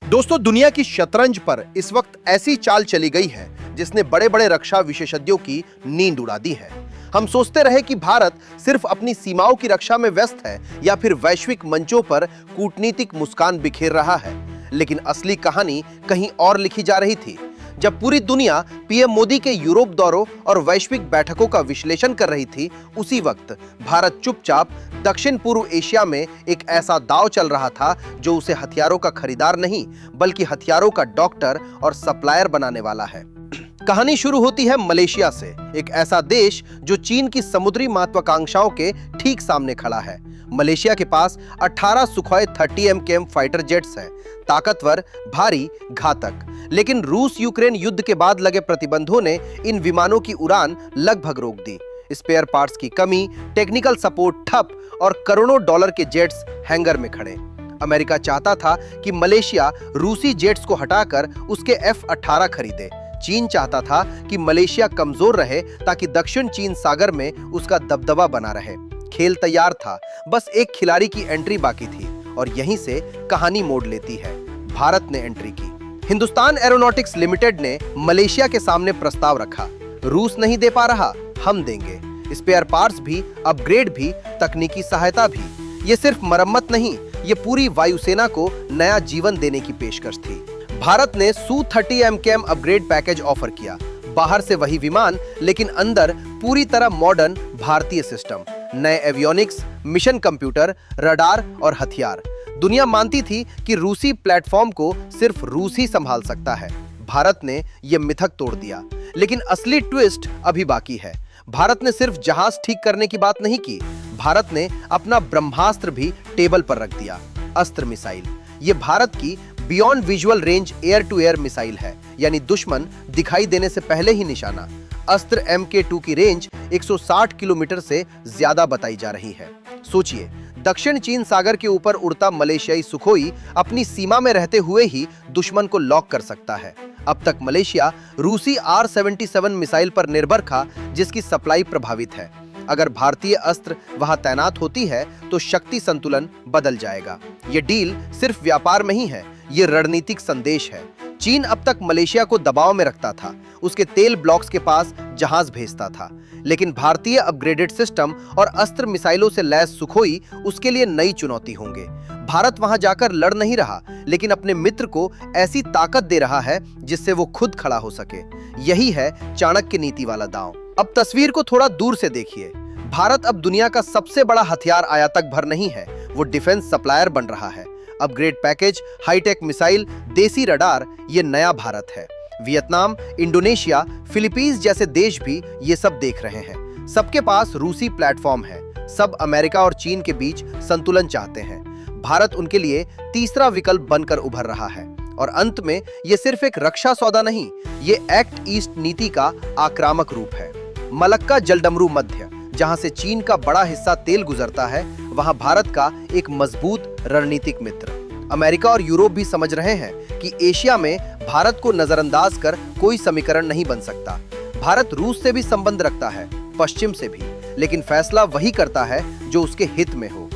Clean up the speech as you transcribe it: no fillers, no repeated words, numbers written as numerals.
दोस्तों, दुनिया की शतरंज पर इस वक्त ऐसी चाल चली गई है जिसने बड़े बड़े रक्षा विशेषज्ञों की नींद उड़ा दी है। हम सोचते रहे कि भारत सिर्फ अपनी सीमाओं की रक्षा में व्यस्त है या फिर वैश्विक मंचों पर कूटनीतिक मुस्कान बिखेर रहा है, लेकिन असली कहानी कहीं और लिखी जा रही थी। जब पूरी दुनिया पीएम मोदी के यूरोप दौरों और वैश्विक बैठकों का विश्लेषण कर रही थी, उसी वक्त भारत चुपचाप दक्षिण पूर्व एशिया में एक ऐसा दांव चल रहा था जो उसे हथियारों का खरीदार नहीं बल्कि हथियारों का डॉक्टर और सप्लायर बनाने वाला है। कहानी शुरू होती है मलेशिया से, एक ऐसा देश जो चीन की समुद्री महत्वाकांक्षाओं के ठीक सामने खड़ा है। मलेशिया के पास 18 सुखोई 30 MKM फाइटर जेट्स हैं, ताकतवर, भारी, घातक। लेकिन रूस यूक्रेन युद्ध के बाद लगे प्रतिबंधों ने इन विमानों की उड़ान लगभग रोक दी। स्पेयर पार्ट्स की कमी, टेक्निकल सपोर्ट ठप और करोड़ों डॉलर के जेट्स हैंगर में खड़े। अमेरिका चाहता था कि मलेशिया रूसी जेट्स को हटाकर उसके F-18 खरीदे। चीन चाहता था कि मलेशिया कमजोर रहे ताकि दक्षिण चीन सागर में उसका दबदबा बना रहे। खेल तैयार था, बस एक खिलाड़ी की एंट्री बाकी थी और यहीं से कहानी मोड़ लेती है। भारत ने एंट्री की। हिंदुस्तान एरोनॉटिक्स लिमिटेड ने मलेशिया के सामने प्रस्ताव रखा। रूस नहीं दे पा रहा, हम देंगे। स्पेयर पार्ट्स भी, अपग्रेड भी, तकनीकी सहायता भी। ये सिर्फ मरम्मत नहीं, ये पूरी वायुसेना को नया जीवन देने की पेशकश थी। भारत ने Su-30 MKM upgrade package offer किया। बाहर से वही विमान, लेकिन अंदर पूरी तरह मॉडर्न भारतीय सिस्टम, नए एवियोनिक्स, मिशन कंप्यूटर, रडार और हथियार। दुनिया मानती थी कि रूसी प्लेटफॉर्म को सिर्फ रूस ही संभाल सकता है। भारत ने यह मिथक तोड़ दिया, लेकिन असली ट्विस्ट अभी बाकी है। भारत ने सिर्फ जहाज ठीक करने की बात नहीं की, भारत ने अपना ब्रह्मास्त्र भी टेबल पर रख दिया। अस्त्र मिसाइल, ये भारत की beyond visual range air to air missile है, यानी दुश्मन दिखाई देने से पहले ही निशाना। अस्त्र MK2 की रेंज 160 किलोमीटर से ज्यादा बताई जा रही है। सोचिए, दक्षिण चीन सागर के ऊपर उड़ता मलेशियाई सुखोई अपनी सीमा में रहते हुए ही दुश्मन को लॉक कर सकता है। अब तक मलेशिया रूसी R-77 मिसाइल पर निर्भर था, जिसकी सप्लाई प्रभावित है। अगर भारतीय अस्त्र वहां तैनात होती है तो शक्ति संतुलन बदल जाएगा। ये डील सिर्फ व्यापार में ही है, ये रणनीतिक संदेश है। चीन अब तक मलेशिया को दबाव में रखता था, उसके तेल ब्लॉक्स के पास जहाज भेजता था, लेकिन भारतीय अपग्रेडेड सिस्टम और अस्त्र मिसाइलों से लैस सुखोई उसके लिए नई चुनौती होंगे। भारत वहां जाकर लड़ नहीं रहा, लेकिन अपने मित्र को ऐसी ताकत दे रहा है जिससे वो खुद खड़ा हो सके। यही है चाणक्य नीति वाला दांव। अब तस्वीर को थोड़ा दूर से देखिए। भारत अब दुनिया का सबसे बड़ा हथियार आयातक भर नहीं है, वो डिफेंस सप्लायर बन रहा है। अपग्रेड पैकेज, हाईटेक मिसाइल, देसी रडार, ये नया भारत है। वियतनाम, इंडोनेशिया, फिलीपींस जैसे देश भी ये सब देख रहे हैं। सबके पास रूसी प्लेटफॉर्म है, सब अमेरिका और चीन के बीच संतुलन चाहते हैं। भारत उनके लिए तीसरा विकल्प बनकर उभर रहा है। और अंत में ये सिर्फ एक रक्षा सौदा नहीं, ये एक्ट ईस्ट नीति का आक्रामक रूप है। मलक्का जलडमरू मध्य, जहां से चीन का बड़ा हिस्सा तेल गुजरता है, वहां भारत का एक मजबूत रणनीतिक मित्र। अमेरिका और यूरोप भी समझ रहे हैं कि एशिया में भारत को नजरअंदाज कर कोई समीकरण नहीं बन सकता। भारत रूस से भी संबंध रखता है, पश्चिम से भी, लेकिन फैसला वही करता है जो उसके हित में हो।